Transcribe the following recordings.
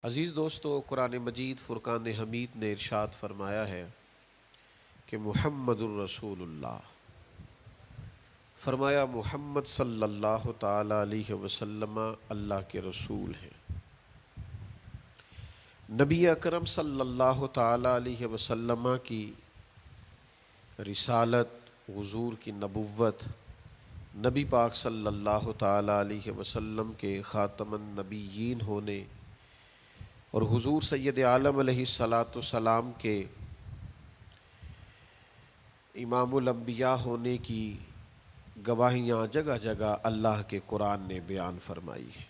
عزیز دوستو، قرآن مجید فرقان حمید نے ارشاد فرمایا ہے کہ محمد الرسول اللہ، فرمایا محمد صلی اللہ تعالی علیہ وسلم اللہ کے رسول ہیں۔ نبی اکرم صلی اللہ تعالی علیہ وسلم کی رسالت، حضور کی نبوت، نبی پاک صلی اللہ تعالی علیہ وسلم کے خاتم النبیین ہونے اور حضور سید عالم علیہ السلام کے امام الانبیاء ہونے کی گواہیاں جگہ جگہ اللہ کے قرآن نے بیان فرمائی ہے۔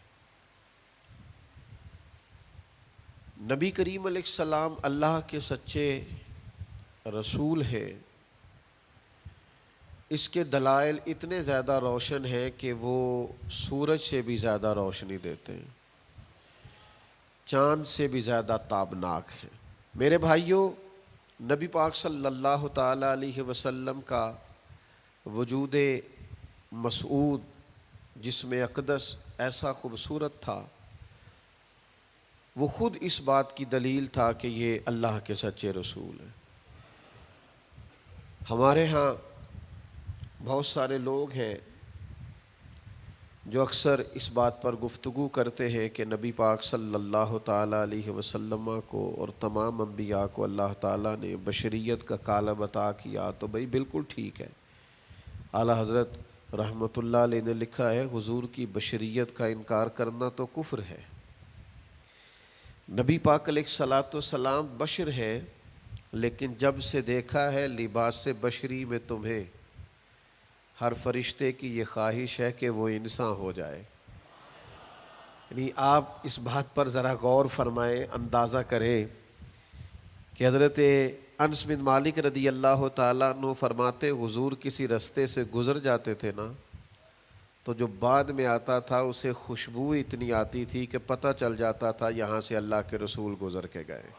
نبی کریم علیہ السلام اللہ کے سچے رسول ہیں، اس کے دلائل اتنے زیادہ روشن ہیں کہ وہ سورج سے بھی زیادہ روشنی دیتے ہیں، چاند سے بھی زیادہ تابناک ہیں۔ میرے بھائیوں، نبی پاک صلی اللہ تعالی علیہ وسلم کا وجود مسعود جسم اقدس ایسا خوبصورت تھا، وہ خود اس بات کی دلیل تھا کہ یہ اللہ کے سچے رسول ہیں۔ ہمارے ہاں بہت سارے لوگ ہیں جو اکثر اس بات پر گفتگو کرتے ہیں کہ نبی پاک صلی اللہ تعالی علیہ وسلم کو اور تمام انبیاء کو اللہ تعالیٰ نے بشریت کا کالب عطا کیا، تو بھئی بالکل ٹھیک ہے۔ اعلیٰ حضرت رحمۃ اللہ علیہ نے لکھا ہے، حضور کی بشریت کا انکار کرنا تو کفر ہے۔ نبی پاک علیہ الصلاۃ والسلام بشر ہے، لیکن جب سے دیکھا ہے لباس بشری میں تمہیں، ہر فرشتے کی یہ خواہش ہے کہ وہ انسان ہو جائے۔ یعنی آپ اس بات پر ذرا غور فرمائیں، اندازہ کریں کہ حضرت انس بن مالک رضی اللہ تعالیٰ عنہ فرماتے، حضور کسی رستے سے گزر جاتے تھے نا، تو جو بعد میں آتا تھا اسے خوشبو اتنی آتی تھی کہ پتہ چل جاتا تھا یہاں سے اللہ کے رسول گزر کے گئے۔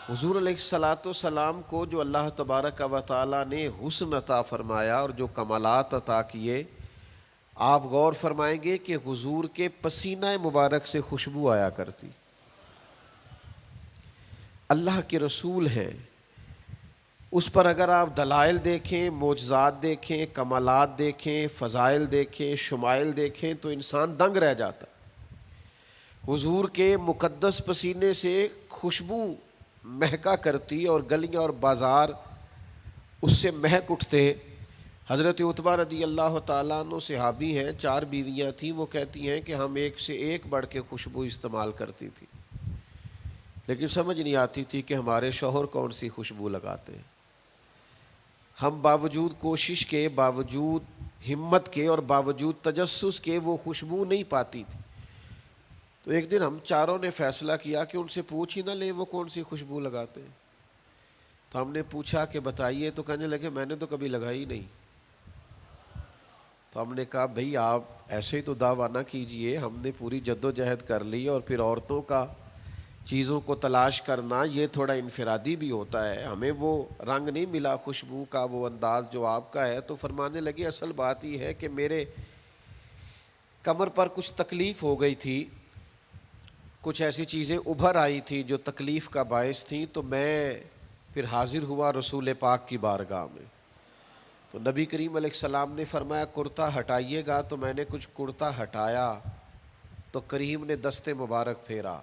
حضور علیہ الصلاۃ والسلام کو جو اللہ تبارک و تعالیٰ نے حسن عطا فرمایا اور جو کمالات عطا کیے، آپ غور فرمائیں گے کہ حضور کے پسینہ مبارک سے خوشبو آیا کرتی۔ اللہ کے رسول ہیں، اس پر اگر آپ دلائل دیکھیں، معجزات دیکھیں، کمالات دیکھیں، فضائل دیکھیں، شمائل دیکھیں تو انسان دنگ رہ جاتا۔ حضور کے مقدس پسینے سے خوشبو مہکا کرتی اور گلیاں اور بازار اس سے مہک اٹھتے۔ حضرت عتبہ رضی اللہ تعالیٰ عنہ صحابی ہیں، 4 بیویاں تھیں، وہ کہتی ہیں کہ ہم ایک سے ایک بڑھ کے خوشبو استعمال کرتی تھی، لیکن سمجھ نہیں آتی تھی کہ ہمارے شوہر کون سی خوشبو لگاتے ہیں۔ ہم باوجود کوشش کے، باوجود ہمت کے اور باوجود تجسس کے وہ خوشبو نہیں پاتی تھی۔ تو ایک دن ہم چاروں نے فیصلہ کیا کہ ان سے پوچھ ہی نہ لیں وہ کون سی خوشبو لگاتے ہیں۔ تو ہم نے پوچھا کہ بتائیے، تو کہنے لگے میں نے تو کبھی لگائی نہیں۔ تو ہم نے کہا بھئی آپ ایسے ہی تو دعویٰ نہ کیجئے، ہم نے پوری جد و جہد کر لی، اور پھر عورتوں کا چیزوں کو تلاش کرنا یہ تھوڑا انفرادی بھی ہوتا ہے، ہمیں وہ رنگ نہیں ملا خوشبو کا، وہ انداز جو آپ کا ہے۔ تو فرمانے لگے اصل بات یہ ہے کہ میرے کمر پر کچھ تکلیف ہو گئی تھی، کچھ ایسی چیزیں ابھر آئی تھی جو تکلیف کا باعث تھیں، تو میں پھر حاضر ہوا رسول پاک کی بارگاہ میں۔ تو نبی کریم علیہ السلام نے فرمایا کرتا ہٹائیے گا، تو میں نے کچھ کرتا ہٹایا تو کریم نے دست مبارک پھیرا،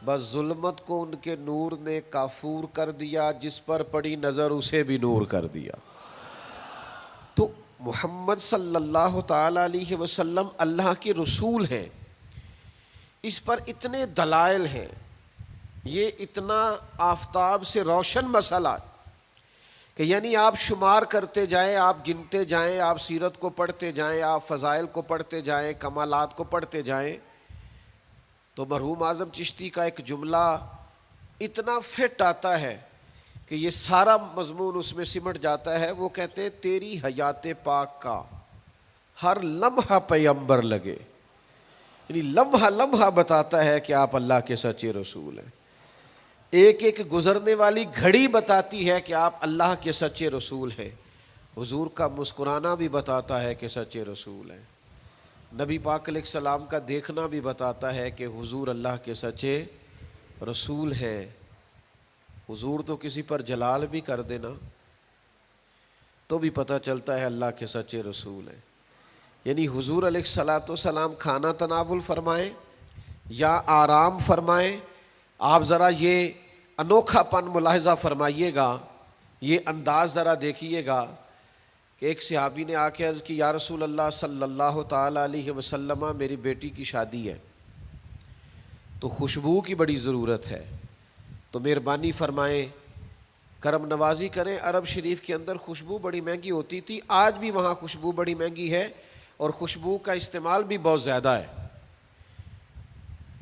بس ظلمت کو ان کے نور نے کافور کر دیا، جس پر پڑی نظر اسے بھی نور کر دیا۔ تو محمد صلی اللہ تعالی علیہ وسلم اللہ کے رسول ہیں، اس پر اتنے دلائل ہیں، یہ اتنا آفتاب سے روشن مسئلہ کہ یعنی آپ شمار کرتے جائیں، آپ گنتے جائیں، آپ سیرت کو پڑھتے جائیں، آپ فضائل کو پڑھتے جائیں، کمالات کو پڑھتے جائیں، تو مرحوم اعظم چشتی کا ایک جملہ اتنا فٹ آتا ہے کہ یہ سارا مضمون اس میں سمٹ جاتا ہے۔ وہ کہتے ہیں تیری حیات پاک کا ہر لمحہ پیغمبر لگے، یعنی لمحہ لمحہ بتاتا ہے کہ آپ اللہ کے سچے رسول ہیں۔ ایک ایک گزرنے والی گھڑی بتاتی ہے کہ آپ اللہ کے سچے رسول ہیں۔ حضور کا مسکرانا بھی بتاتا ہے کہ سچے رسول ہیں۔ نبی پاک علیہ السلام کا دیکھنا بھی بتاتا ہے کہ حضور اللہ کے سچے رسول ہیں. حضور تو کسی پر جلال بھی کر دینا تو بھی پتہ چلتا ہے اللہ کے سچے رسول ہیں. یعنی حضور علیہ الصلاۃ والسلام کھانا تناول فرمائیں یا آرام فرمائیں، آپ ذرا یہ انوکھا پن ملاحظہ فرمائیے گا، یہ انداز ذرا دیکھیے گا کہ ایک صحابی نے آ کے عرض کی یا رسول اللہ صلی اللہ تعالیٰ علیہ وسلم میری بیٹی کی شادی ہے تو خوشبو کی بڑی ضرورت ہے، تو مہربانی فرمائیں کرم نوازی کریں. عرب شریف کے اندر خوشبو بڑی مہنگی ہوتی تھی، آج بھی وہاں خوشبو بڑی مہنگی ہے اور خوشبو کا استعمال بھی بہت زیادہ ہے.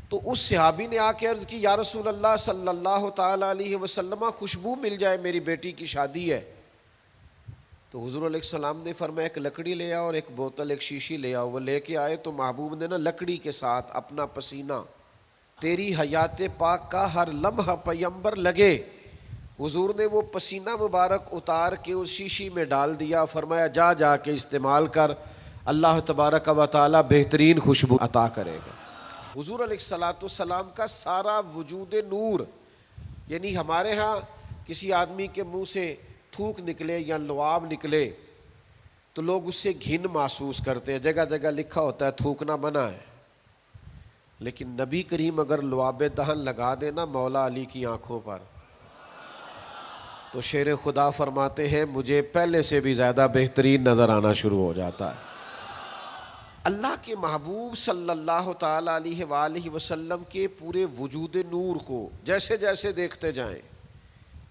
تو اس صحابی نے آ کے عرض کی یا رسول اللہ صلی اللہ تعالیٰ علیہ وسلم خوشبو مل جائے، میری بیٹی کی شادی ہے. تو حضور علیہ السلام نے فرمایا ایک لکڑی لے آؤ اور ایک بوتل ایک شیشی لے آؤ. وہ لے کے آئے تو محبوب نے نا لکڑی کے ساتھ اپنا پسینہ تیری حیات پاک کا ہر لمحہ پیمبر لگے، حضور نے وہ پسینہ مبارک اتار کے اس شیشی میں ڈال دیا. فرمایا جا جا کے استعمال کر، اللہ تبارک و تعالی بہترین خوشبو عطا کرے گا. حضور علیہ الصلاۃ والسلام کا سارا وجود نور. یعنی ہمارے ہاں کسی آدمی کے منہ سے تھوک نکلے یا لعاب نکلے تو لوگ اس سے گھن محسوس کرتے ہیں، جگہ جگہ لکھا ہوتا ہے تھوکنا منع ہے. لیکن نبی کریم اگر لعاب دہن لگا دینا مولا علی کی آنکھوں پر تو شیر خدا فرماتے ہیں مجھے پہلے سے بھی زیادہ بہترین نظر آنا شروع ہو جاتا ہے. اللہ کے محبوب صلی اللہ تعالیٰ علیہ وآلہ وسلم کے پورے وجود نور کو جیسے جیسے دیکھتے جائیں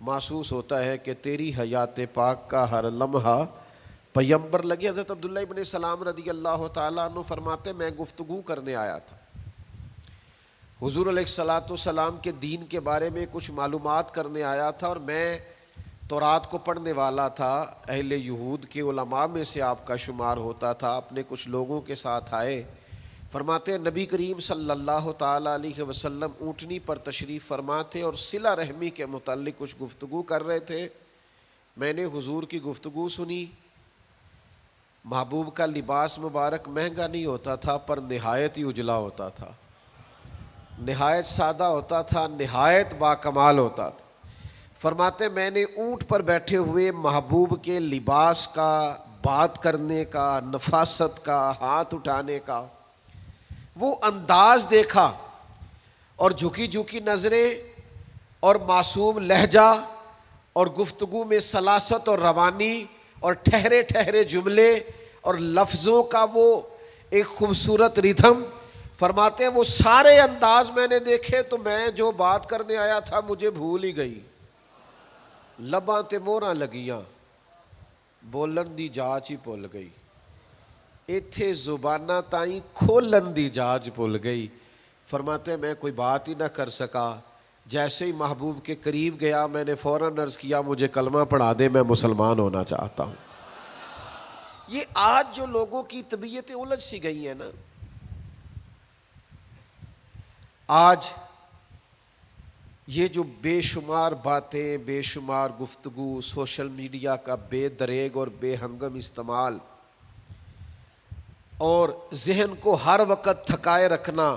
محسوس ہوتا ہے کہ تیری حیات پاک کا ہر لمحہ پیمبر لگے. حضرت عبداللہ ابن سلام رضی اللہ تعالیٰ عنہ فرماتے میں گفتگو کرنے آیا تھا، حضور علیہ الصلاۃ والسلام کے دین کے بارے میں کچھ معلومات کرنے آیا تھا، اور میں تورات کو پڑھنے والا تھا، اہل یہود کے علماء میں سے آپ کا شمار ہوتا تھا. اپنے کچھ لوگوں کے ساتھ آئے، فرماتے ہیں نبی کریم صلی اللہ تعالیٰ علیہ وسلم اونٹنی پر تشریف فرما تھے اور صلہ رحمی کے متعلق کچھ گفتگو کر رہے تھے. میں نے حضور کی گفتگو سنی. محبوب کا لباس مبارک مہنگا نہیں ہوتا تھا پر نہایت ہی اجلا ہوتا تھا، نہایت سادہ ہوتا تھا، نہایت باکمال ہوتا تھا. فرماتے میں نے اونٹ پر بیٹھے ہوئے محبوب کے لباس کا، بات کرنے کا، نفاست کا، ہاتھ اٹھانے کا وہ انداز دیکھا، اور جھکی جھکی نظریں اور معصوم لہجہ اور گفتگو میں سلاست اور روانی اور ٹھہرے ٹھہرے جملے اور لفظوں کا وہ ایک خوبصورت ریدھم. فرماتے ہیں وہ سارے انداز میں نے دیکھے تو میں جو بات کرنے آیا تھا مجھے بھول ہی گئی. لباں تے موہراں لگیاں بولن دی جاچ ہی بھول گئی، ایتھے زباناں تائیں کھولن دی جاچ بھول گئی. فرماتے ہیں میں کوئی بات ہی نہ کر سکا. جیسے ہی محبوب کے قریب گیا میں نے فوراً عرض کیا مجھے کلمہ پڑھا دے، میں مسلمان ہونا چاہتا ہوں. یہ آج جو لوگوں کی طبیعتیں الجھ سی گئی ہیں نا، آج یہ جو بے شمار باتیں، بے شمار گفتگو، سوشل میڈیا کا بے دریغ اور بے ہنگم استعمال اور ذہن کو ہر وقت تھکائے رکھنا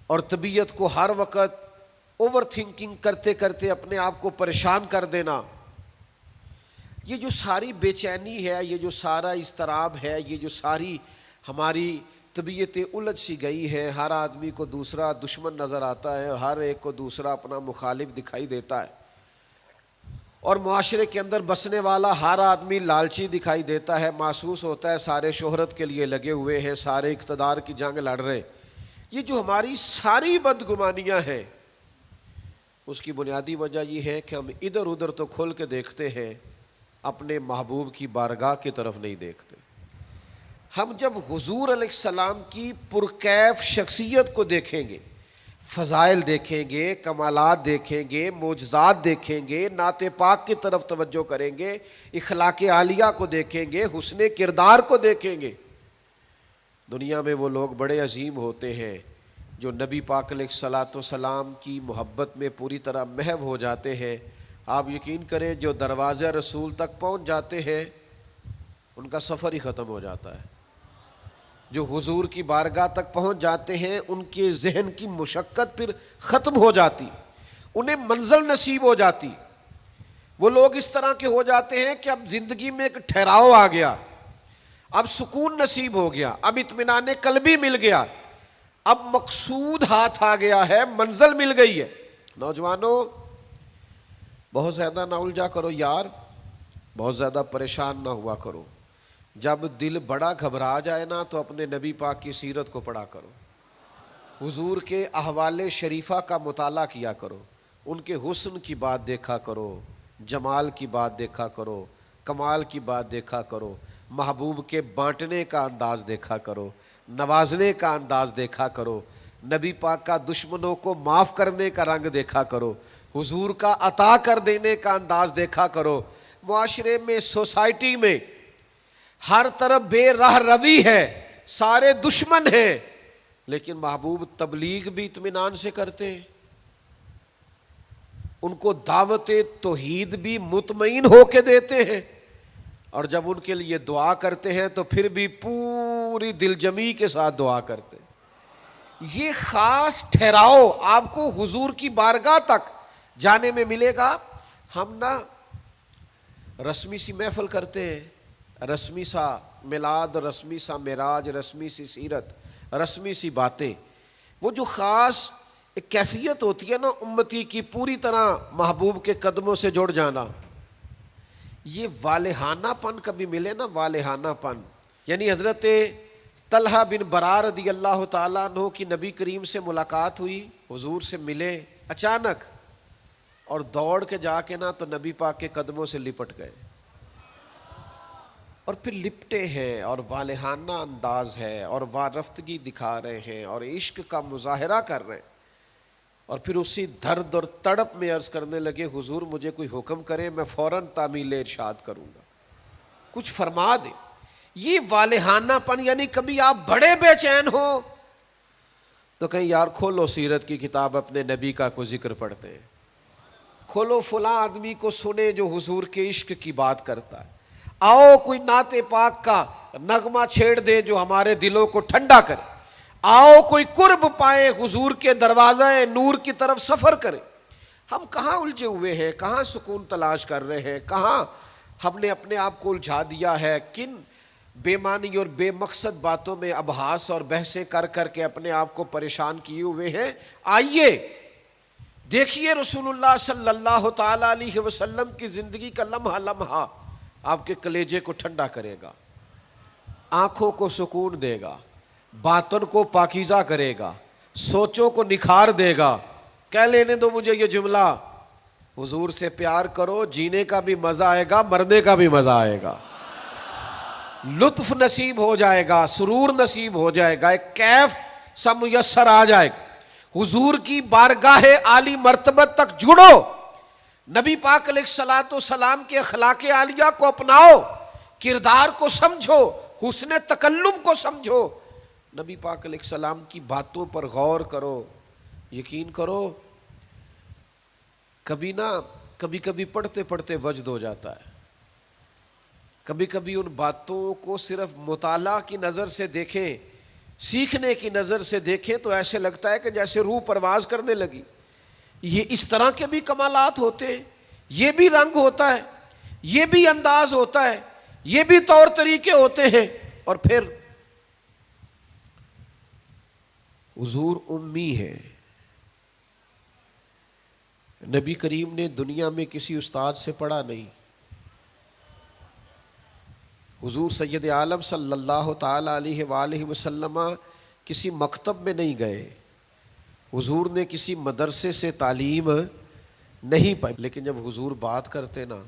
اور طبیعت کو ہر وقت اوور تھنکنگ کرتے کرتے اپنے آپ کو پریشان کر دینا، یہ جو ساری بے چینی ہے، یہ جو سارا اضطراب ہے، یہ جو ساری ہماری طبیعتیں الجھ سی گئی ہیں. ہر آدمی کو دوسرا دشمن نظر آتا ہے اور ہر ایک کو دوسرا اپنا مخالف دکھائی دیتا ہے، اور معاشرے کے اندر بسنے والا ہر آدمی لالچی دکھائی دیتا ہے. محسوس ہوتا ہے سارے شہرت کے لیے لگے ہوئے ہیں، سارے اقتدار کی جنگ لڑ رہے. یہ جو ہماری ساری بدگمانیاں ہیں اس کی بنیادی وجہ یہ ہے کہ ہم ادھر ادھر تو کھل کے دیکھتے ہیں، اپنے محبوب کی بارگاہ کی طرف نہیں دیکھتے. ہم جب حضور علیہ السلام کی پرکیف شخصیت کو دیکھیں گے، فضائل دیکھیں گے، کمالات دیکھیں گے، معجزات دیکھیں گے، نعت پاک کی طرف توجہ کریں گے، اخلاق عالیہ کو دیکھیں گے، حسن کردار کو دیکھیں گے. دنیا میں وہ لوگ بڑے عظیم ہوتے ہیں جو نبی پاک علیہ الصلاۃ والسلام کی محبت میں پوری طرح محو ہو جاتے ہیں. آپ یقین کریں جو دروازہ رسول تک پہنچ جاتے ہیں ان کا سفر ہی ختم ہو جاتا ہے. جو حضور کی بارگاہ تک پہنچ جاتے ہیں ان کے ذہن کی مشقت پھر ختم ہو جاتی، انہیں منزل نصیب ہو جاتی۔ وہ لوگ اس طرح کے ہو جاتے ہیں کہ اب زندگی میں ایک ٹھہراؤ آ گیا، اب سکون نصیب ہو گیا، اب اطمینان قلبی مل گیا، اب مقصود ہاتھ آ گیا ہے، منزل مل گئی ہے۔ نوجوانوں بہت زیادہ نہ الجھا کرو یار، بہت زیادہ پریشان نہ ہوا کرو۔ جب دل بڑا گھبرا جائے نا تو اپنے نبی پاک کی سیرت کو پڑھا کرو، حضور کے احوال شریفہ کا مطالعہ کیا کرو، ان کے حسن کی بات دیکھا کرو، جمال کی بات دیکھا کرو، کمال کی بات دیکھا کرو، محبوب کے بانٹنے کا انداز دیکھا کرو، نوازنے کا انداز دیکھا کرو، نبی پاک کا دشمنوں کو معاف کرنے کا رنگ دیکھا کرو، حضور کا عطا کر دینے کا انداز دیکھا کرو۔ معاشرے میں، سوسائٹی میں ہر طرف بے راہ روی ہے، سارے دشمن ہیں، لیکن محبوب تبلیغ بھی اطمینان سے کرتے ہیں، ان کو دعوت توحید بھی مطمئن ہو کے دیتے ہیں، اور جب ان کے لیے دعا کرتے ہیں تو پھر بھی پوری دل جمی کے ساتھ دعا کرتے ہیں۔ یہ خاص ٹھہراؤ آپ کو حضور کی بارگاہ تک جانے میں ملے گا۔ ہم نا رسمی سی محفل کرتے ہیں، رسمی سا میلاد، رسمی سا معراج، رسمی سی سیرت، رسمی سی باتیں، وہ جو خاص ایک کیفیت ہوتی ہے نا امتی کی پوری طرح محبوب کے قدموں سے جڑ جانا، یہ والہانہ پن کبھی ملے نا، والہانہ پن، یعنی حضرت طلحہ بن برار رضی اللہ تعالیٰ عنہ کی نبی کریم سے ملاقات ہوئی، حضور سے ملے اچانک، اور دوڑ کے جا کے نا تو نبی پاک کے قدموں سے لپٹ گئے، اور پھر لپٹے ہیں اور والہانہ انداز ہے اور وارفتگی دکھا رہے ہیں اور عشق کا مظاہرہ کر رہے ہیں، اور پھر اسی درد اور تڑپ میں عرض کرنے لگے حضور مجھے کوئی حکم کرے، میں فوراً تعمیل ارشاد کروں گا، کچھ فرما دیں۔ یہ والہانہ پن، یعنی کبھی آپ بڑے بے چین ہو تو کہیں یار کھولو سیرت کی کتاب، اپنے نبی کا کوئی ذکر پڑھتے ہیں، کھولو فلاں آدمی کو سنے جو حضور کے عشق کی بات کرتا ہے، آؤ کوئی نعت پاک کا نغمہ چھیڑ دے جو ہمارے دلوں کو ٹھنڈا کرے، آؤ کوئی قرب پائے حضور کے دروازہ نور کی طرف سفر کرے۔ ہم کہاں الجھے ہوئے ہیں، کہاں سکون تلاش کر رہے ہیں، کہاں ہم نے اپنے آپ کو الجھا دیا ہے، کن بے معنی اور بے مقصد باتوں میں ابحاث اور بحثیں کر کر کے اپنے آپ کو پریشان کیے ہوئے ہیں۔ آئیے دیکھیے رسول اللہ صلی اللہ تعالی علیہ وسلم کی زندگی کا لمحہ لمحہ آپ کے کلیجے کو ٹھنڈا کرے گا، آنکھوں کو سکون دے گا، باطن کو پاکیزہ کرے گا، سوچوں کو نکھار دے گا۔ کہہ لینے دو مجھے یہ جملہ، حضور سے پیار کرو، جینے کا بھی مزہ آئے گا، مرنے کا بھی مزہ آئے گا، لطف نصیب ہو جائے گا، سرور نصیب ہو جائے گا، ایک کیف سا میسر آ جائے گا۔ حضور کی بارگاہ عالی مرتبت تک جڑو، نبی پاک علیہ الصلوۃ والسلام کے اخلاق عالیہ کو اپناؤ، کردار کو سمجھو، حسن تکلم کو سمجھو، نبی پاک علیہ السلام کی باتوں پر غور کرو۔ یقین کرو کبھی کبھی پڑھتے پڑھتے وجد ہو جاتا ہے، کبھی کبھی ان باتوں کو صرف مطالعہ کی نظر سے دیکھیں، سیکھنے کی نظر سے دیکھیں تو ایسے لگتا ہے کہ جیسے روح پرواز کرنے لگی۔ یہ اس طرح کے بھی کمالات ہوتے ہیں، یہ بھی رنگ ہوتا ہے، یہ بھی انداز ہوتا ہے، یہ بھی طور طریقے ہوتے ہیں۔ اور پھر حضور امی ہے، نبی کریم نے دنیا میں کسی استاد سے پڑھا نہیں، حضور سید عالم صلی اللہ تعالی علیہ وآلہ وسلم کسی مکتب میں نہیں گئے، حضور نے کسی مدرسے سے تعلیم نہیں پائی، لیکن جب حضور بات کرتے نا،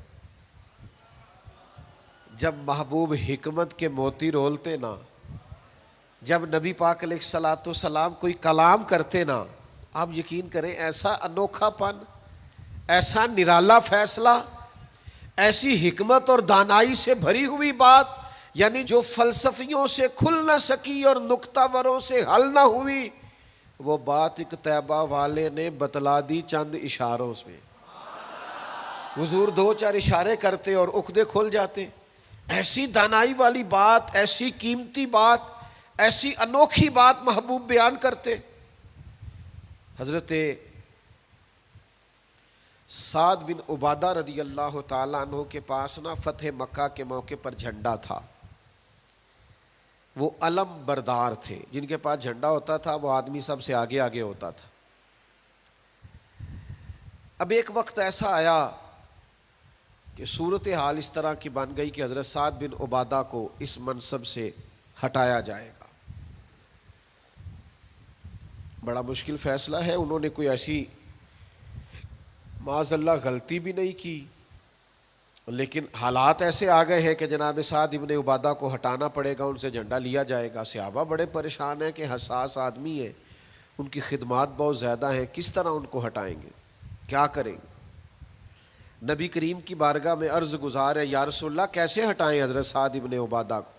جب محبوب حکمت کے موتی رولتے نا، جب نبی پاک علیہ الصلوۃ والسلام کوئی کلام کرتے نا، آپ یقین کریں ایسا انوکھا پن، ایسا نرالا فیصلہ، ایسی حکمت اور دانائی سے بھری ہوئی بات، یعنی جو فلسفیوں سے کھل نہ سکی اور نکتہ وروں سے حل نہ ہوئی، وہ بات ایک طیبہ والے نے بتلا دی چند اشاروں سے۔ حضور دو چار اشارے کرتے اور عقدے کھل جاتے۔ ایسی دانائی والی بات، ایسی قیمتی بات ایسی انوکھی بات محبوب بیان کرتے. حضرت سعد بن عبادہ رضی اللہ تعالیٰ عنہ کے پاس نا فتح مکہ کے موقع پر جھنڈا تھا. وہ علم بردار تھے، جن کے پاس جھنڈا ہوتا تھا وہ آدمی سب سے آگے آگے ہوتا تھا. اب ایک وقت ایسا آیا کہ صورتحال اس طرح کی بن گئی کہ حضرت سعد بن عبادہ کو اس منصب سے ہٹایا جائے گا. بڑا مشکل فیصلہ ہے. انہوں نے کوئی ایسی معاذ اللہ غلطی بھی نہیں کی، لیکن حالات ایسے آ گئے ہیں کہ جناب سعد ابن عبادہ کو ہٹانا پڑے گا، ان سے جھنڈا لیا جائے گا. صحابہ بڑے پریشان ہیں کہ حساس آدمی ہے، ان کی خدمات بہت زیادہ ہیں، کس طرح ان کو ہٹائیں گے، کیا کریں گے. نبی کریم کی بارگاہ میں عرض گزار ہے، یا رسول اللہ کیسے ہٹائیں حضرت سعد ابن عبادہ کو،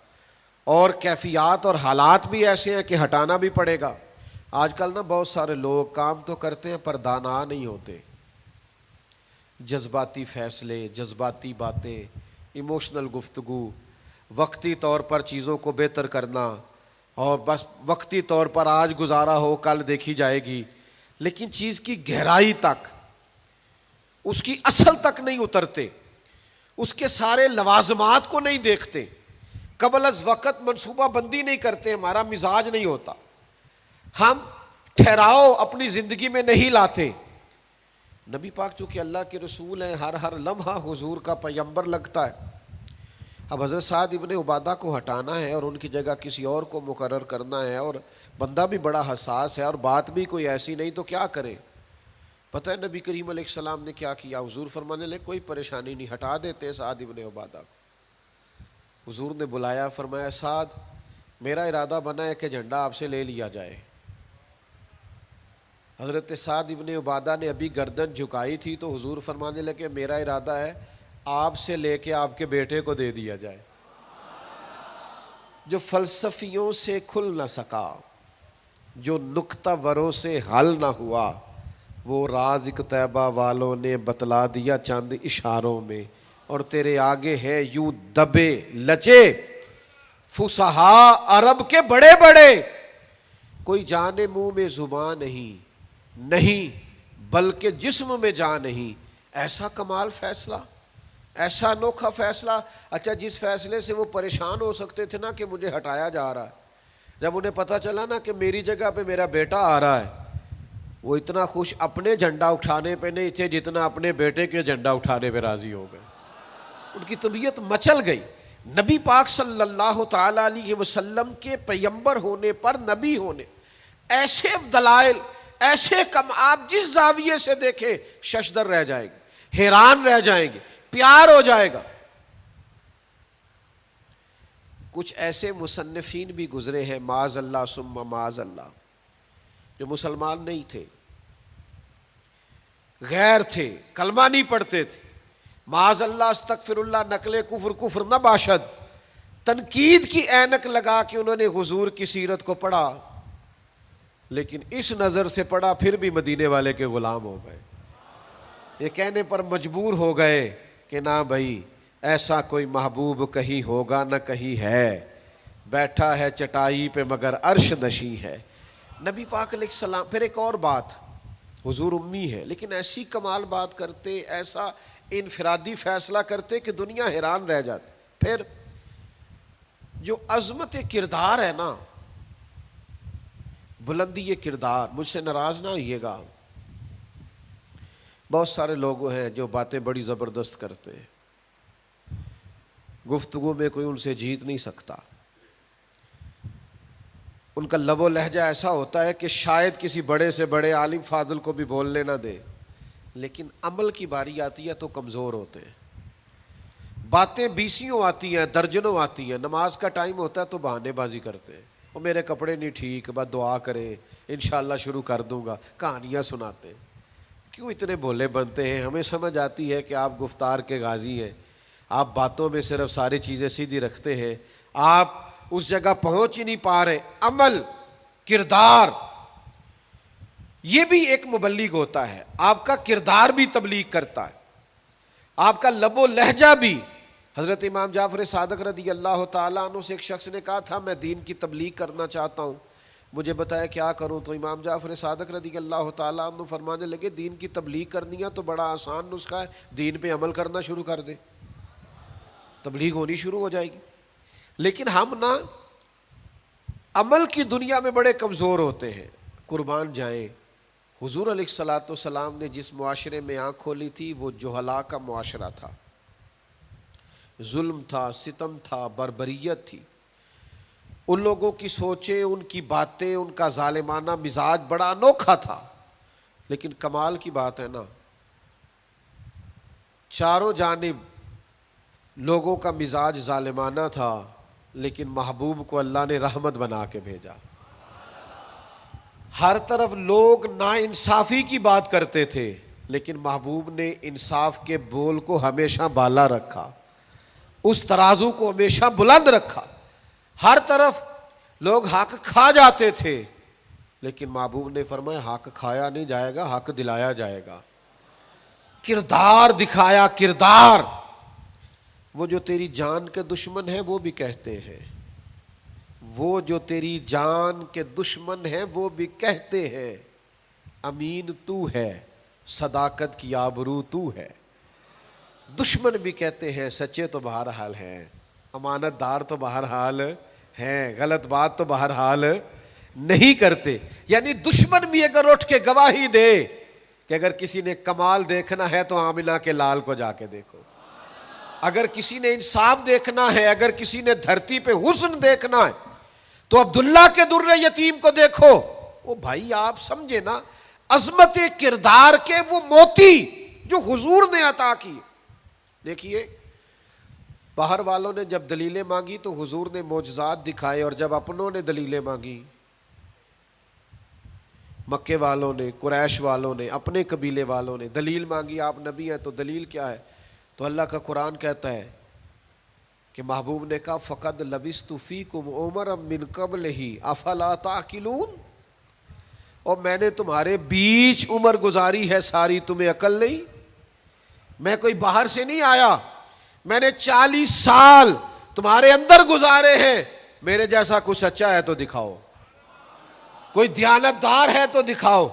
اور کیفیات اور حالات بھی ایسے ہیں کہ ہٹانا بھی پڑے گا. آج کل نا بہت سارے لوگ کام تو کرتے ہیں پر دانا نہیں ہوتے. جذباتی فیصلے، جذباتی باتیں، ایموشنل گفتگو، وقتی طور پر چیزوں کو بہتر کرنا، اور بس وقتی طور پر آج گزارا ہو کل دیکھی جائے گی، لیکن چیز کی گہرائی تک، اس کی اصل تک نہیں اترتے، اس کے سارے لوازمات کو نہیں دیکھتے، قبل از وقت منصوبہ بندی نہیں کرتے. ہمارا مزاج نہیں ہوتا، ہم ٹھہراؤ اپنی زندگی میں نہیں لاتے. نبی پاک چونکہ اللہ کے رسول ہیں، ہر لمحہ حضور کا پیغمبر لگتا ہے. اب حضرت سعد ابن عبادہ کو ہٹانا ہے اور ان کی جگہ کسی اور کو مقرر کرنا ہے، اور بندہ بھی بڑا حساس ہے اور بات بھی کوئی ایسی نہیں، تو کیا کریں. پتہ ہے نبی کریم علیہ السلام نے کیا کیا؟ حضور فرمانے لگے کوئی پریشانی نہیں، ہٹا دیتے سعد ابن عبادہ کو. حضور نے بلایا، فرمایا سعد میرا ارادہ بنا ہے کہ جھنڈا آپ سے لے لیا جائے. حضرت سعد ابن عبادہ نے ابھی گردن جھکائی تھی تو حضور فرمانے لگے میرا ارادہ ہے آپ سے لے کے آپ کے بیٹے کو دے دیا جائے. جو فلسفیوں سے کھل نہ سکا، جو نکتہ وروں سے حل نہ ہوا، وہ راز طیبہ والوں نے بتلا دیا چند اشاروں میں. اور تیرے آگے ہے یوں دبے لچے فصحاء عرب کے بڑے بڑے، کوئی جانے منہ میں زبان نہیں بلکہ جسم میں جان نہیں. ایسا کمال فیصلہ، ایسا انوکھا فیصلہ. اچھا جس فیصلے سے وہ پریشان ہو سکتے تھے نا کہ مجھے ہٹایا جا رہا ہے، جب انہیں پتہ چلا نا کہ میری جگہ پہ میرا بیٹا آ رہا ہے، وہ اتنا خوش اپنے جھنڈا اٹھانے پہ نہیں تھے جتنا اپنے بیٹے کے جھنڈا اٹھانے پہ راضی ہو گئے. ان کی طبیعت مچل گئی. نبی پاک صلی اللہ تعالی علیہ وسلم کے پیغمبر ہونے پر، نبی ہونے، ایسے دلائل، ایسے کم، آپ جس زاویے سے دیکھیں ششدر رہ جائے گی، حیران رہ جائیں گے، پیار ہو جائے گا. کچھ ایسے مصنفین بھی گزرے ہیں معاذ اللہ ثم معاذ اللہ، جو مسلمان نہیں تھے، غیر تھے، کلمہ نہیں پڑھتے تھے، معاذ اللہ استغفر اللہ، نقل کفر نہ باشد، تنقید کی اینک لگا کے انہوں نے حضور کی سیرت کو پڑھا، لیکن اس نظر سے پڑھا پھر بھی مدینے والے کے غلام ہو گئے. یہ کہنے پر مجبور ہو گئے کہ نہ بھائی ایسا کوئی محبوب کہیں ہوگا نہ کہیں ہے، بیٹھا ہے چٹائی پہ مگر عرش نشیں ہے. نبی پاک علیہ السلام. پھر ایک اور بات، حضور امی ہے لیکن ایسی کمال بات کرتے، ایسا انفرادی فیصلہ کرتے کہ دنیا حیران رہ جاتی. پھر جو عظمت کردار ہے نا، بلندی کردار، مجھ سے ناراض نہ ہوئیے گا، بہت سارے لوگ ہیں جو باتیں بڑی زبردست کرتے ہیں، گفتگو میں کوئی ان سے جیت نہیں سکتا. ان کا لب و لہجہ ایسا ہوتا ہے کہ شاید کسی بڑے سے بڑے عالم فاضل کو بھی بولنے نہ دے، لیکن عمل کی باری آتی ہے تو کمزور ہوتے ہیں. باتیں بیسیوں آتی ہیں، درجنوں آتی ہیں، نماز کا ٹائم ہوتا ہے تو بہانے بازی کرتے ہیں، وہ میرے کپڑے نہیں ٹھیک، بس دعا کریں انشاءاللہ شروع کر دوں گا، کہانیاں سناتے ہیں. کیوں اتنے بھولے بنتے ہیں؟ ہمیں سمجھ آتی ہے کہ آپ گفتار کے غازی ہیں، آپ باتوں میں صرف ساری چیزیں سیدھی رکھتے ہیں، آپ اس جگہ پہنچ ہی نہیں پا رہے. عمل، کردار، یہ بھی ایک مبلغ ہوتا ہے. آپ کا کردار بھی تبلیغ کرتا ہے، آپ کا لب و لہجہ بھی. حضرت امام جعفر صادق رضی اللہ تعالیٰ عنہ سے ایک شخص نے کہا تھا میں دین کی تبلیغ کرنا چاہتا ہوں، مجھے بتایا کیا کروں؟ تو امام جعفر صادق رضی اللہ تعالیٰ عنہ فرمانے لگے دین کی تبلیغ کرنی ہے تو بڑا آسان نسخہ ہے، دین پہ عمل کرنا شروع کر دے، تبلیغ ہونی شروع ہو جائے گی۔ لیکن ہم نا عمل کی دنیا میں بڑے کمزور ہوتے ہیں، قربان جائیں۔ حضور علیہ الصلوۃ والسلام نے جس معاشرے میں آنکھ کھولی تھی وہ جہلاء کا معاشرہ تھا، ظلم تھا، ستم تھا، بربریت تھی۔ ان لوگوں کی سوچیں، ان کی باتیں، ان کا ظالمانہ مزاج بڑا انوکھا تھا۔ لیکن کمال کی بات ہے نا، چاروں جانب لوگوں کا مزاج ظالمانہ تھا، لیکن محبوب کو اللہ نے رحمت بنا کے بھیجا۔ ہر طرف لوگ ناانصافی کی بات کرتے تھے، لیکن محبوب نے انصاف کے بول کو ہمیشہ بالا رکھا، اس ترازو کو ہمیشہ بلند رکھا۔ ہر طرف لوگ حق کھا جاتے تھے، لیکن محبوب نے فرمایا حق کھایا نہیں جائے گا، حق دلایا جائے گا۔ کردار دکھایا، کردار۔ وہ جو تیری جان کے دشمن ہیں وہ بھی کہتے ہیں، وہ جو تیری جان کے دشمن ہیں وہ بھی کہتے ہیں امین تو ہے، صداقت کی آبرو تو ہے۔ دشمن بھی کہتے ہیں سچے تو بہرحال ہیں، امانت دار تو بہرحال ہیں، غلط بات تو بہرحال نہیں کرتے۔ یعنی دشمن بھی اگر اٹھ کے گواہی دے کہ اگر کسی نے کمال دیکھنا ہے تو آمنہ کے لال کو جا کے دیکھو، اگر کسی نے انصاف دیکھنا ہے، اگر کسی نے دھرتی پہ حسن دیکھنا ہے تو عبداللہ کے در یتیم کو دیکھو۔ وہ بھائی آپ سمجھے نا، عظمت کردار کے وہ موتی جو حضور نے عطا کی۔ دیکھیے باہر والوں نے جب دلیلیں مانگی تو حضور نے معجزات دکھائے، اور جب اپنوں نے دلیلیں مانگی، مکے والوں نے، قریش والوں نے، اپنے قبیلے والوں نے دلیل مانگی، آپ نبی ہیں تو دلیل کیا ہے؟ تو اللہ کا قرآن کہتا ہے کہ محبوب نے کہا فَقَدْ لَبِثْتُ فِيكُمْ عُمَرًا مِّن قَبْلِهِ أَفَلَا تَعْقِلُونَ، اور میں نے تمہارے بیچ عمر گزاری ہے ساری، تمہیں عقل نہیں؟ میں کوئی باہر سے نہیں آیا، میں نے 40 سال تمہارے اندر گزارے ہیں۔ میرے جیسا کوئی سچا ہے تو دکھاؤ، کوئی دیانتدار ہے تو دکھاؤ،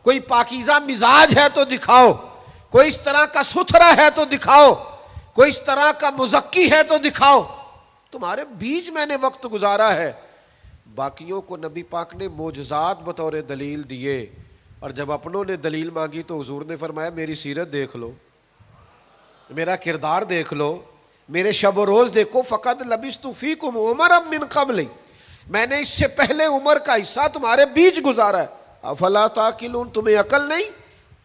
کوئی پاکیزہ مزاج ہے تو دکھاؤ، کوئی اس طرح کا ستھرا ہے تو دکھاؤ، کوئی اس طرح کا مزکی ہے تو دکھاؤ۔ تمہارے بیچ میں نے وقت گزارا ہے۔ باقیوں کو نبی پاک نے معجزات بطور دلیل دیے، اور جب اپنوں نے دلیل مانگی تو حضور نے فرمایا میری سیرت دیکھ لو، میرا کردار دیکھ لو، میرے شب و روز دیکھو۔ فقط لبثت فیکم عمرا من قبل، میں نے اس سے پہلے عمر کا حصہ تمہارے بیچ گزارا ہے۔ افلا تعقلون، تمہیں عقل نہیں؟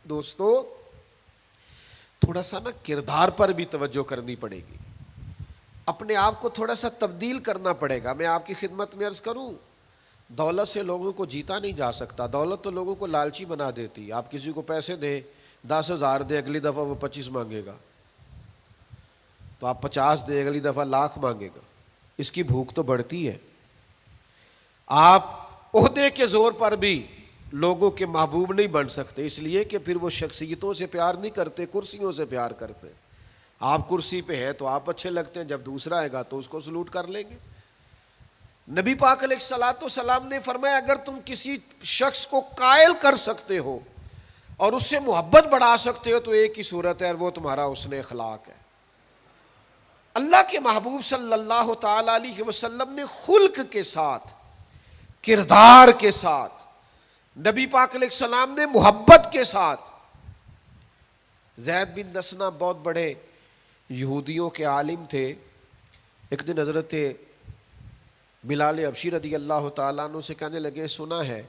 دوستو تھوڑا سا نا کردار پر بھی توجہ کرنی پڑے گی، اپنے آپ کو تھوڑا سا تبدیل کرنا پڑے گا۔ میں آپ کی خدمت میں عرض کروں، دولت سے لوگوں کو جیتا نہیں جا سکتا، دولت تو لوگوں کو لالچی بنا دیتی۔ آپ کسی کو پیسے دیں، 10,000 دے، اگلی دفعہ وہ 25 مانگے گا، تو آپ 50 دے، اگلی دفعہ لاکھ مانگے گا۔ اس کی بھوک تو بڑھتی ہے۔ آپ عہدے کے زور پر بھی لوگوں کے محبوب نہیں بن سکتے، اس لیے کہ پھر وہ شخصیتوں سے پیار نہیں کرتے، کرسیوں سے پیار کرتے۔ آپ کرسی پہ ہیں تو آپ اچھے لگتے ہیں، جب دوسرا آئے گا تو اس کو سلوٹ کر لیں گے۔ نبی پاک علیہ الصلوۃ والسلام نے فرمایا اگر تم کسی شخص کو قائل کر سکتے ہو اور اس سے محبت بڑھا سکتے ہو تو ایک ہی صورت ہے، اور وہ تمہارا حسن اخلاق ہے۔ اللہ کے محبوب صلی اللہ تعالی علیہ وسلم نے خلق کے ساتھ، کردار کے ساتھ، نبی پاک علیہ السلام نے محبت کے ساتھ، زید بن دسنہ بہت بڑے یہودیوں کے عالم تھے۔ ایک دن حضرت بلال حبشی رضی اللہ تعالیٰ عنہ سے کہنے لگے سنا ہے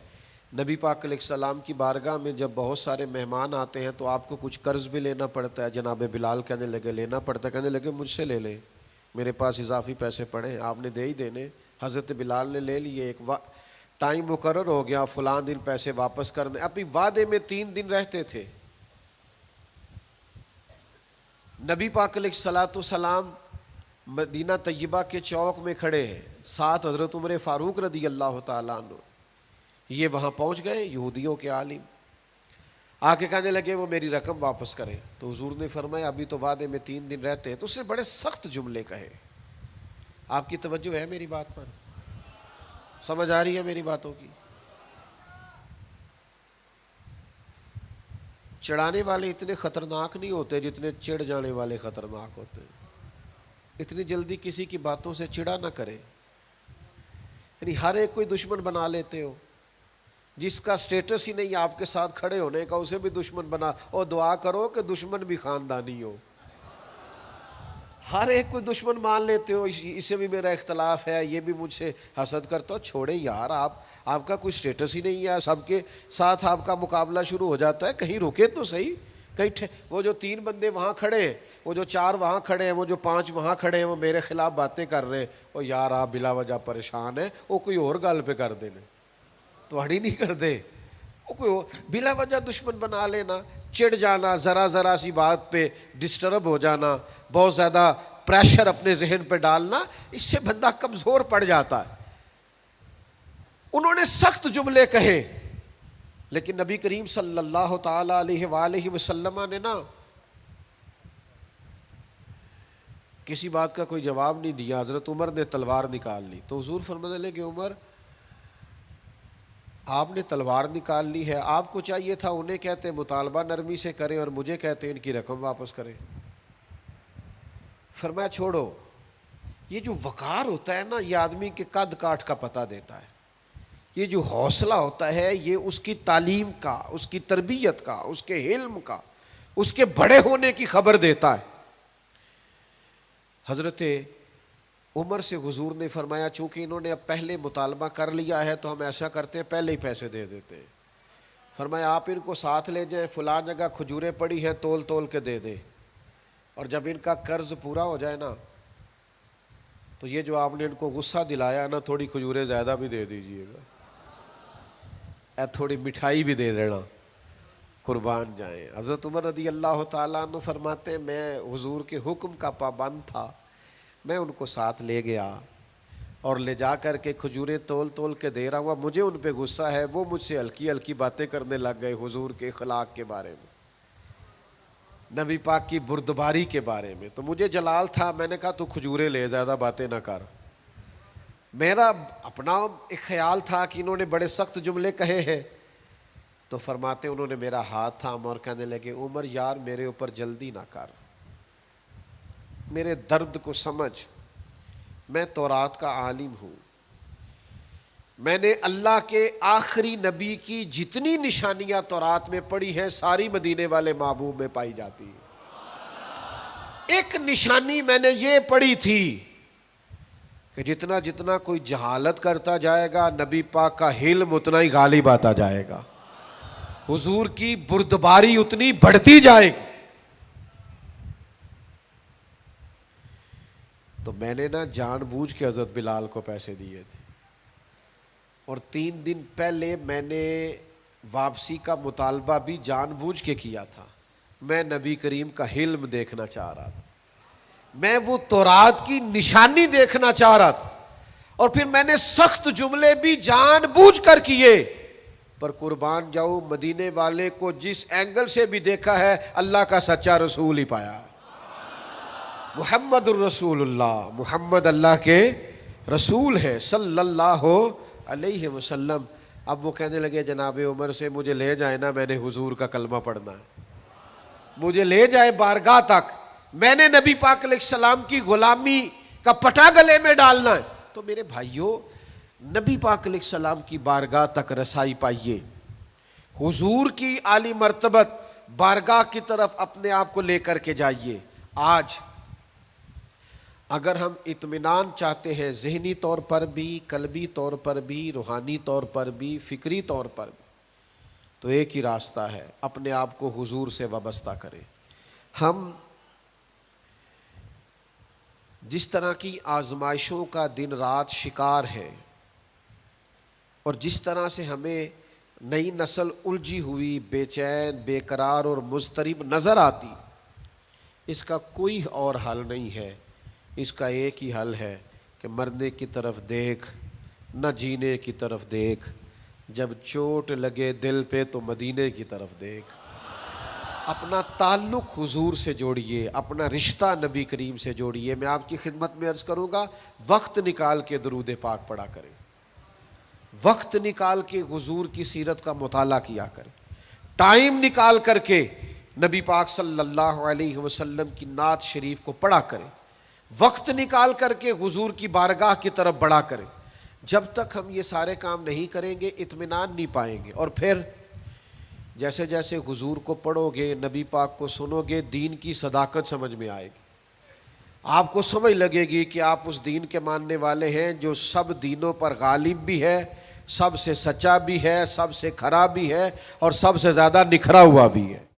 نبی پاک علیہ السلام کی بارگاہ میں جب بہت سارے مہمان آتے ہیں تو آپ کو کچھ قرض بھی لینا پڑتا ہے۔ جناب بلال کہنے لگے لینا پڑتا ہے، کہنے لگے مجھ سے لے لیں، میرے پاس اضافی پیسے پڑے ہیں، آپ نے دے ہی دینے۔ حضرت بلال نے لے لیے، ایک ٹائم مقرر ہو گیا، فلاں دن پیسے واپس کرنے۔ اپنی وعدے میں 3 دن رہتے تھے۔ نبی پاک علیہ الصلوۃ والسلام مدینہ طیبہ کے چوک میں کھڑے ہیں، ساتھ حضرت عمر فاروق رضی اللہ تعالیٰ عنہ۔ یہ وہاں پہنچ گئے یہودیوں کے عالم، آ کے کہنے لگے وہ میری رقم واپس کریں. تو حضور نے فرمایا ابھی تو وعدے میں 3 دن رہتے ہیں. تو اس نے بڑے سخت جملے کہے. آپ کی توجہ ہے میری بات پر؟ سمجھ آ رہی ہے میری باتوں کی؟ چڑھانے والے اتنے خطرناک نہیں ہوتے جتنے چڑھ جانے والے خطرناک ہوتے ہیں. اتنی جلدی کسی کی باتوں سے چڑا نہ کرے. یعنی ہر ایک کوئی دشمن بنا لیتے ہو. جس کا سٹیٹس ہی نہیں آپ کے ساتھ کھڑے ہونے کا اسے بھی دشمن بنا، اور دعا کرو کہ دشمن بھی خاندانی ہو. ہر ایک کو دشمن مان لیتے ہو، اسے بھی میرا اختلاف ہے، یہ بھی مجھ سے حسد کرتا ہو. چھوڑے یار، آپ کا کوئی سٹیٹس ہی نہیں ہے، سب کے ساتھ آپ کا مقابلہ شروع ہو جاتا ہے. کہیں رکے تو صحیح. کہیں وہ جو 3 بندے وہاں کھڑے ہیں، وہ جو 4 وہاں کھڑے ہیں، وہ جو 5 وہاں کھڑے ہیں، وہ میرے خلاف باتیں کر رہے ہیں. اور یار آپ بلا وجہ پریشان ہیں، وہ کوئی اور گل پہ کر دینے تو ہڑی نہیں کر دے. وہ کوئی بلا وجہ دشمن بنا لینا، چڑ جانا، ذرا سی بات پہ ڈسٹرب ہو جانا، بہت زیادہ پریشر اپنے ذہن پہ ڈالنا، اس سے بندہ کمزور پڑ جاتا ہے. انہوں نے سخت جملے کہے، لیکن نبی کریم صلی اللہ تعالی علیہ وآلہ وسلم نے نا کسی بات کا کوئی جواب نہیں دیا. حضرت عمر نے تلوار نکال لی. تو حضور فرمانے لگے عمر آپ نے تلوار نکال لی ہے، آپ کو چاہیے تھا انہیں کہتے مطالبہ نرمی سے کریں اور مجھے کہتے ان کی رقم واپس کریں. فرمایا چھوڑو. یہ جو وقار ہوتا ہے نا، یہ آدمی کے قد کاٹ کا پتہ دیتا ہے. یہ جو حوصلہ ہوتا ہے یہ اس کی تعلیم کا، اس کی تربیت کا، اس کے علم کا، اس کے بڑے ہونے کی خبر دیتا ہے. حضرت عمر سے حضور نے فرمایا چونکہ انہوں نے اب پہلے مطالبہ کر لیا ہے تو ہم ایسا کرتے ہیں پہلے ہی پیسے دے دیتے ہیں. فرمایا آپ ان کو ساتھ لے جائیں، فلاں جگہ کھجوریں پڑی ہیں، تول تول کے دے دیں، اور جب ان کا قرض پورا ہو جائے نا تو یہ جو آپ نے ان کو غصہ دلایا نا، تھوڑی کھجوریں زیادہ بھی دے دیجئے گا، تھوڑی مٹھائی بھی دے دینا، قربان جائیں. حضرت عمر رضی اللہ تعالیٰ عنہ فرماتے ہیں میں حضور کے حکم کا پابند تھا، میں ان کو ساتھ لے گیا اور لے جا کر کے کھجوریں تول تول کے دے رہا ہوا. مجھے ان پہ غصہ ہے، وہ مجھ سے ہلکی ہلکی باتیں کرنے لگ گئے حضور کے اخلاق کے بارے میں، نبی پاک کی بردباری کے بارے میں. تو مجھے جلال تھا، میں نے کہا تو کھجوریں لے، زیادہ باتیں نہ کر. میرا اپنا ایک خیال تھا کہ انہوں نے بڑے سخت جملے کہے ہیں. تو فرماتے انہوں نے میرا ہاتھ تھاما اور کہنے لگے عمر یار میرے اوپر جلدی نہ کر، میرے درد کو سمجھ، میں تورات کا عالم ہوں، میں نے اللہ کے آخری نبی کی جتنی نشانیاں تورات میں پڑھی ہیں ساری مدینے والے محبوب میں پائی جاتی ہیں. ایک نشانی میں نے یہ پڑھی تھی کہ جتنا جتنا کوئی جہالت کرتا جائے گا نبی پاک کا علم اتنا ہی غالب آتا جائے گا، حضور کی بردباری اتنی بڑھتی جائے گی. تو میں نے نا جان بوجھ کے حضرت بلال کو پیسے دیے تھے، اور 3 دن پہلے میں نے واپسی کا مطالبہ بھی جان بوجھ کے کیا تھا. میں نبی کریم کا علم دیکھنا چاہ رہا تھا، میں وہ تورات کی نشانی دیکھنا چاہ رہا تھا، اور پھر میں نے سخت جملے بھی جان بوجھ کر کیے. پر قربان جاؤ مدینے والے کو جس اینگل سے بھی دیکھا ہے اللہ کا سچا رسول ہی پایا. محمد الرسول اللہ، محمد اللہ کے رسول ہے صلی اللہ علیہ وسلم. اب وہ کہنے لگے جناب عمر سے مجھے لے جائے نا، میں نے حضور کا کلمہ پڑھنا ہے، مجھے لے جائے بارگاہ تک، میں نے نبی پاک علیہ السلام کی غلامی کا پٹا گلے میں ڈالنا ہے. تو میرے بھائیوں نبی پاک علیہ السلام کی بارگاہ تک رسائی پائیے، حضور کی عالی مرتبت بارگاہ کی طرف اپنے آپ کو لے کر کے جائیے. آج اگر ہم اطمینان چاہتے ہیں ذہنی طور پر بھی، قلبی طور پر بھی، روحانی طور پر بھی، فکری طور پر بھی، تو ایک ہی راستہ ہے، اپنے آپ کو حضور سے وابستہ کریں. ہم جس طرح کی آزمائشوں کا دن رات شکار ہے، اور جس طرح سے ہمیں نئی نسل الجھی ہوئی، بے چین، بے قرار اور مضطرب نظر آتی، اس کا کوئی اور حل نہیں ہے. اس کا ایک ہی حل ہے کہ مرنے کی طرف دیکھ، نہ جینے کی طرف دیکھ، جب چوٹ لگے دل پہ تو مدینے کی طرف دیکھ. اپنا تعلق حضور سے جوڑیے، اپنا رشتہ نبی کریم سے جوڑیے۔ میں آپ کی خدمت میں عرض کروں گا، وقت نکال کے درود پاک پڑھا کریں، وقت نکال کے حضور کی سیرت کا مطالعہ کیا کریں، ٹائم نکال کر کے نبی پاک صلی اللہ علیہ وسلم کی نعت شریف کو پڑھا کریں، وقت نکال کر کے حضور کی بارگاہ کی طرف بڑھا کریں۔ جب تک ہم یہ سارے کام نہیں کریں گے اطمینان نہیں پائیں گے، اور پھر جیسے جیسے حضور کو پڑھو گے، نبی پاک کو سنو گے، دین کی صداقت سمجھ میں آئے گی، آپ کو سمجھ لگے گی کہ آپ اس دین کے ماننے والے ہیں جو سب دینوں پر غالب بھی ہے، سب سے سچا بھی ہے، سب سے کھرا بھی ہے، اور سب سے زیادہ نکھرا ہوا بھی ہے۔